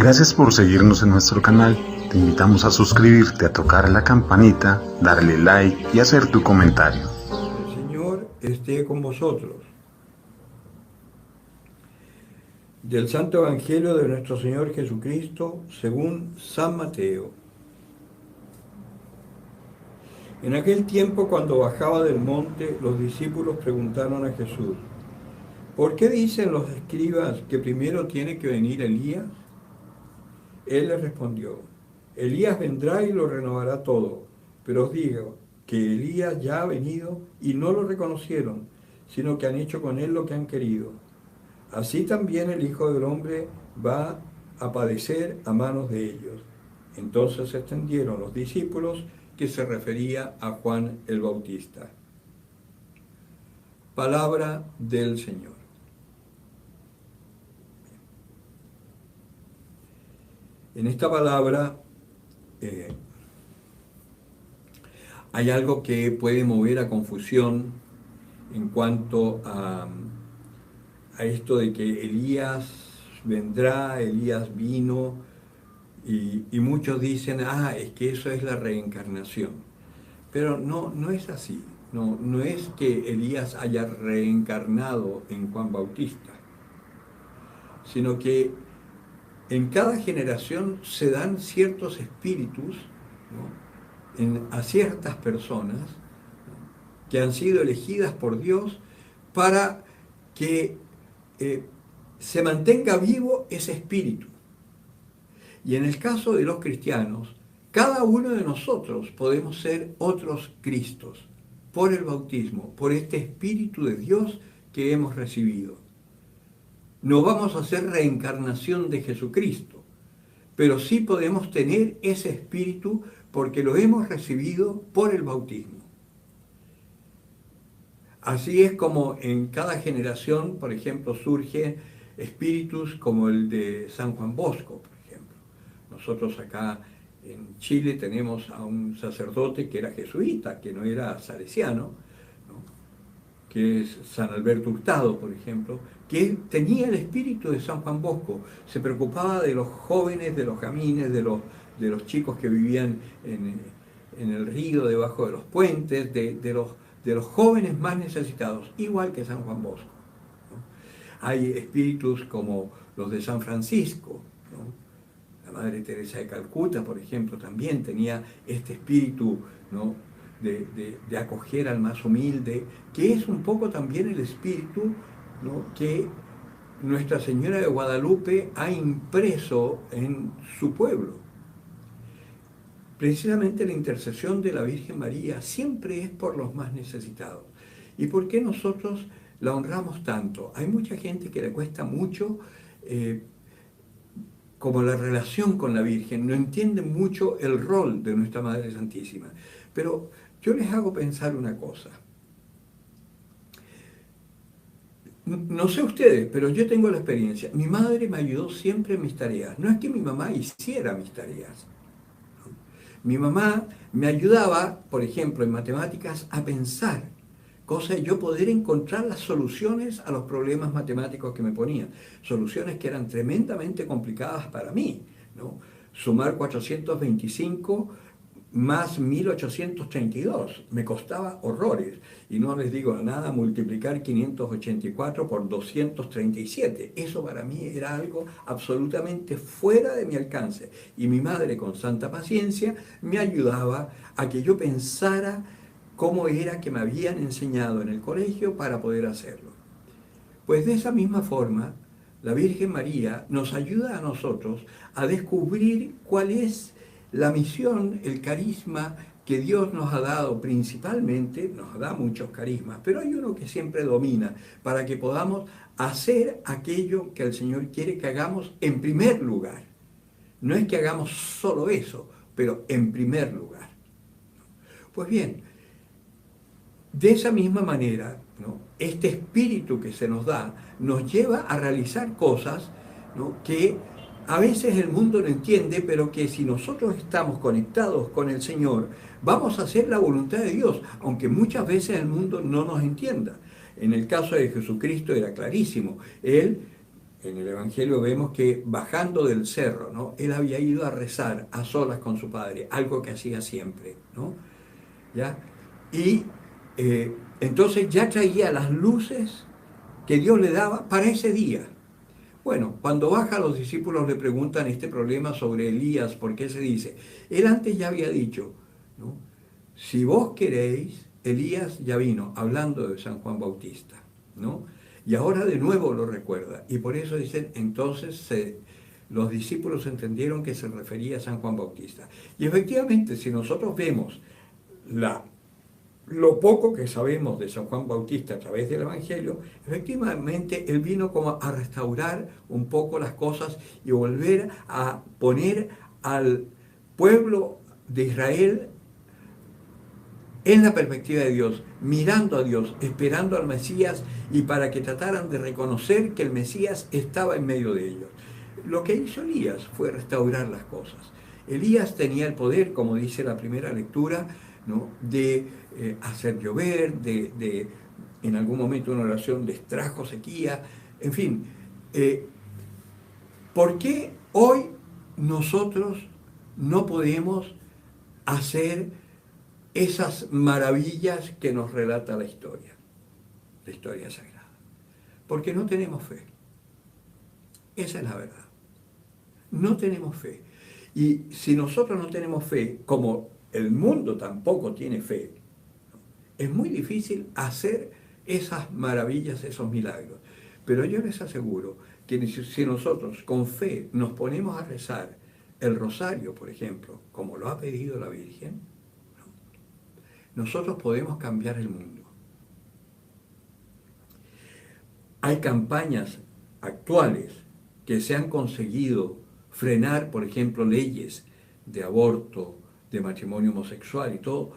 Gracias por seguirnos en nuestro canal. Te invitamos a suscribirte, a tocar la campanita, darle like y hacer tu comentario. El Señor esté con vosotros. Del Santo Evangelio de nuestro Señor Jesucristo, según San Mateo. En aquel tiempo, cuando bajaba del monte, los discípulos preguntaron a Jesús: ¿por qué dicen los escribas que primero tiene que venir Elías? Él les respondió: Elías vendrá y lo renovará todo. Pero os digo que Elías ya ha venido y no lo reconocieron, sino que han hecho con él lo que han querido. Así también el Hijo del Hombre va a padecer a manos de ellos. Entonces se extendieron los discípulos, que se refería a Juan el Bautista. Palabra del Señor. En esta palabra hay algo que puede mover a confusión en cuanto a esto de que Elías vendrá, Elías vino, y muchos dicen, es que eso es la reencarnación. Pero no es así. No es que Elías haya reencarnado en Juan Bautista, sino que en cada generación se dan ciertos espíritus, ¿no?, a ciertas personas, ¿no?, que han sido elegidas por Dios para que se mantenga vivo ese espíritu. Y en el caso de los cristianos, cada uno de nosotros podemos ser otros Cristos por el bautismo, por este Espíritu de Dios que hemos recibido. No vamos a hacer reencarnación de Jesucristo, pero sí podemos tener ese Espíritu porque lo hemos recibido por el bautismo. Así es como en cada generación, por ejemplo, surgen espíritus como el de San Juan Bosco, por ejemplo. Nosotros acá en Chile tenemos a un sacerdote que era jesuita, que no era salesiano, ¿no?, que es San Alberto Hurtado, por ejemplo, que tenía el espíritu de San Juan Bosco, se preocupaba de los jóvenes, de los gamines, de los chicos que vivían en el río, debajo de los puentes, de los jóvenes más necesitados, igual que San Juan Bosco, ¿no? Hay espíritus como los de San Francisco, ¿no? La Madre Teresa de Calcuta, por ejemplo, también tenía este espíritu, ¿no?, de acoger al más humilde, que es un poco también el espíritu, ¿no?, que Nuestra Señora de Guadalupe ha impreso en su pueblo. Precisamente la intercesión de la Virgen María siempre es por los más necesitados. ¿Y por qué nosotros la honramos tanto? Hay mucha gente que le cuesta mucho como la relación con la Virgen, no entienden mucho el rol de nuestra Madre Santísima. Pero yo les hago pensar una cosa. No sé ustedes, pero yo tengo la experiencia. Mi madre me ayudó siempre en mis tareas. No es que mi mamá hiciera mis tareas. Mi mamá me ayudaba, por ejemplo, en matemáticas, a pensar, cosa de yo poder encontrar las soluciones a los problemas matemáticos que me ponían. Soluciones que eran tremendamente complicadas para mí, ¿no? Sumar 425 más 1832, me costaba horrores. Y no les digo nada multiplicar 584 por 237. Eso para mí era algo absolutamente fuera de mi alcance. Y mi madre, con santa paciencia, me ayudaba a que yo pensara cómo era que me habían enseñado en el colegio para poder hacerlo. Pues de esa misma forma, la Virgen María nos ayuda a nosotros a descubrir cuál es la misión, el carisma que Dios nos ha dado principalmente. Nos da muchos carismas, pero hay uno que siempre domina, para que podamos hacer aquello que el Señor quiere que hagamos en primer lugar. No es que hagamos solo eso, pero en primer lugar. Pues bien, de esa misma manera, ¿no?, este espíritu que se nos da nos lleva a realizar cosas, ¿no?, que a veces el mundo no entiende, pero que si nosotros estamos conectados con el Señor, vamos a hacer la voluntad de Dios, aunque muchas veces el mundo no nos entienda. En el caso de Jesucristo era clarísimo. Él En el Evangelio vemos que bajando del cerro, ¿no? Él había ido a rezar a solas con su padre, algo que hacía siempre, ¿no? ¿Ya? Y entonces ya traía las luces que Dios le daba para ese día. Bueno, cuando baja los discípulos le preguntan este problema sobre Elías, ¿por qué se dice? Él antes ya había dicho, ¿no? Si vos queréis, Elías ya vino, hablando de San Juan Bautista, ¿no? Y ahora de nuevo lo recuerda. Y por eso dicen, entonces los discípulos entendieron que se refería a San Juan Bautista. Y efectivamente, si nosotros vemos lo poco que sabemos de San Juan Bautista a través del Evangelio, efectivamente él vino como a restaurar un poco las cosas y volver a poner al pueblo de Israel en la perspectiva de Dios, mirando a Dios, esperando al Mesías y para que trataran de reconocer que el Mesías estaba en medio de ellos. Lo que hizo Elías fue restaurar las cosas. Elías tenía el poder, como dice la primera lectura, ¿no? de hacer llover, de en algún momento una oración destrajo sequía, en fin. ¿Por qué hoy nosotros no podemos hacer esas maravillas que nos relata la historia sagrada? Porque no tenemos fe. Esa es la verdad. No tenemos fe. Y si nosotros no tenemos fe, como el mundo tampoco tiene fe, es muy difícil hacer esas maravillas, esos milagros. Pero yo les aseguro que si nosotros con fe nos ponemos a rezar el rosario, por ejemplo, como lo ha pedido la Virgen, nosotros podemos cambiar el mundo. Hay campañas actuales que se han conseguido frenar, por ejemplo, leyes de aborto, de matrimonio homosexual y todo,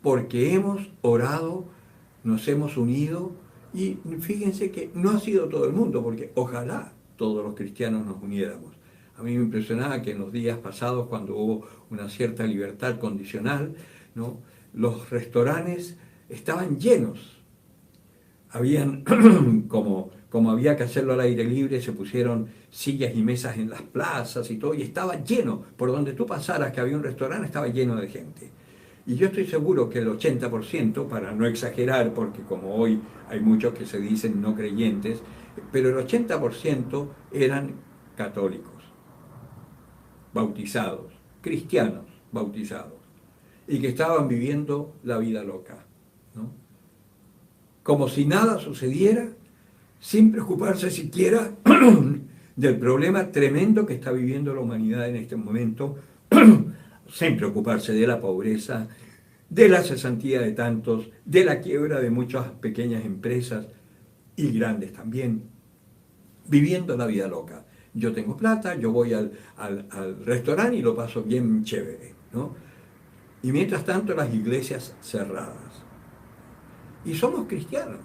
porque hemos orado, nos hemos unido, y fíjense que no ha sido todo el mundo, porque ojalá todos los cristianos nos uniéramos. A mí me impresionaba que en los días pasados, cuando hubo una cierta libertad condicional, ¿no? Los restaurantes estaban llenos. Habían, como había que hacerlo al aire libre, se pusieron sillas y mesas en las plazas y todo, y estaba lleno. Por donde tú pasaras que había un restaurante, estaba lleno de gente. Y yo estoy seguro que el 80%, para no exagerar, porque como hoy hay muchos que se dicen no creyentes, pero el 80% eran católicos, bautizados, cristianos bautizados, y que estaban viviendo la vida loca, ¿no? Como si nada sucediera, sin preocuparse siquiera del problema tremendo que está viviendo la humanidad en este momento, sin preocuparse de la pobreza, de la cesantía de tantos, de la quiebra de muchas pequeñas empresas y grandes también, viviendo la vida loca. Yo tengo plata, yo voy al restaurante y lo paso bien chévere, ¿no? Y mientras tanto las iglesias cerradas. Y somos cristianos.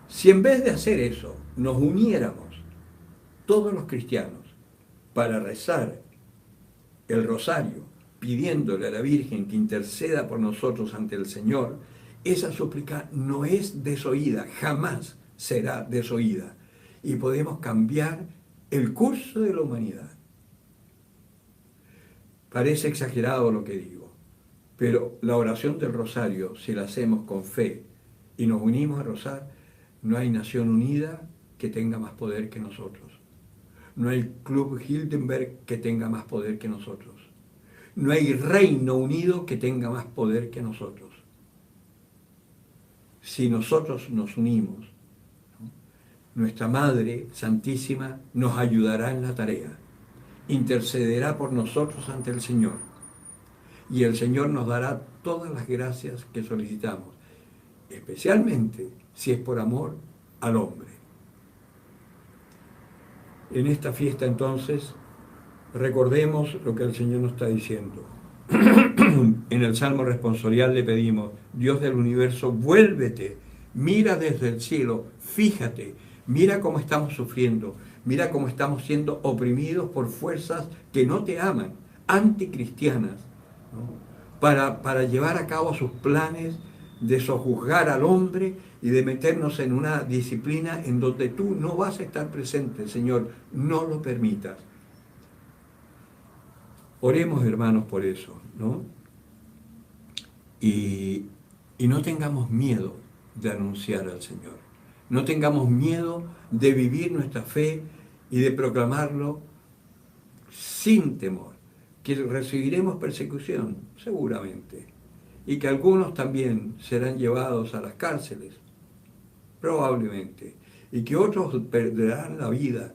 Si en vez de hacer eso nos uniéramos todos los cristianos para rezar el rosario, pidiéndole a la Virgen que interceda por nosotros ante el Señor, esa súplica no es desoída, jamás será desoída. Y podemos cambiar el curso de la humanidad. Parece exagerado lo que digo, pero la oración del rosario, si la hacemos con fe y nos unimos a rezar, no hay nación unida que tenga más poder que nosotros. No hay Club Hildenberg que tenga más poder que nosotros. No hay reino unido que tenga más poder que nosotros. Si nosotros nos unimos, ¿no? Nuestra Madre Santísima nos ayudará en la tarea, intercederá por nosotros ante el Señor, y el Señor nos dará todas las gracias que solicitamos, especialmente si es por amor al hombre. En esta fiesta entonces recordemos lo que el Señor nos está diciendo. En el Salmo responsorial le pedimos: Dios del universo, vuélvete, mira desde el cielo, fíjate, mira cómo estamos sufriendo, mira cómo estamos siendo oprimidos por fuerzas que no te aman, anticristianas, ¿no? Para llevar a cabo sus planes de sojuzgar al hombre y de meternos en una disciplina en donde tú no vas a estar presente, Señor, no lo permitas. Oremos, hermanos, por eso, ¿no? Y no tengamos miedo de anunciar al Señor. No tengamos miedo de vivir nuestra fe y de proclamarlo sin temor. Que recibiremos persecución, seguramente. Y que algunos también serán llevados a las cárceles, probablemente. Y que otros perderán la vida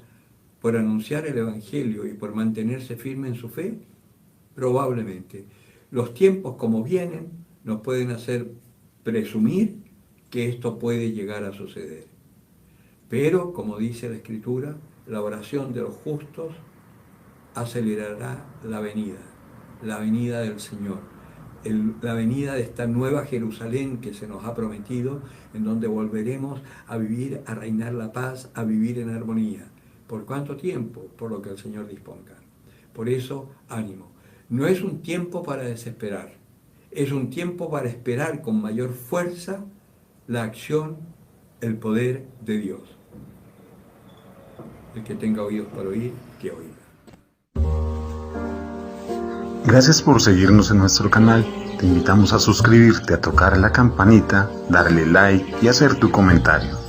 por anunciar el Evangelio y por mantenerse firme en su fe, probablemente. Los tiempos como vienen nos pueden hacer presumir que esto puede llegar a suceder. Pero, como dice la Escritura, la oración de los justos acelerará la venida del Señor, la venida de esta nueva Jerusalén que se nos ha prometido, en donde volveremos a vivir, a reinar la paz, a vivir en armonía. ¿Por cuánto tiempo? Por lo que el Señor disponga. Por eso, ánimo. No es un tiempo para desesperar, es un tiempo para esperar con mayor fuerza la acción, el poder de Dios. El que tenga oídos para oír, que oiga. Gracias por seguirnos en nuestro canal. Te invitamos a suscribirte, a tocar la campanita, darle like y hacer tu comentario.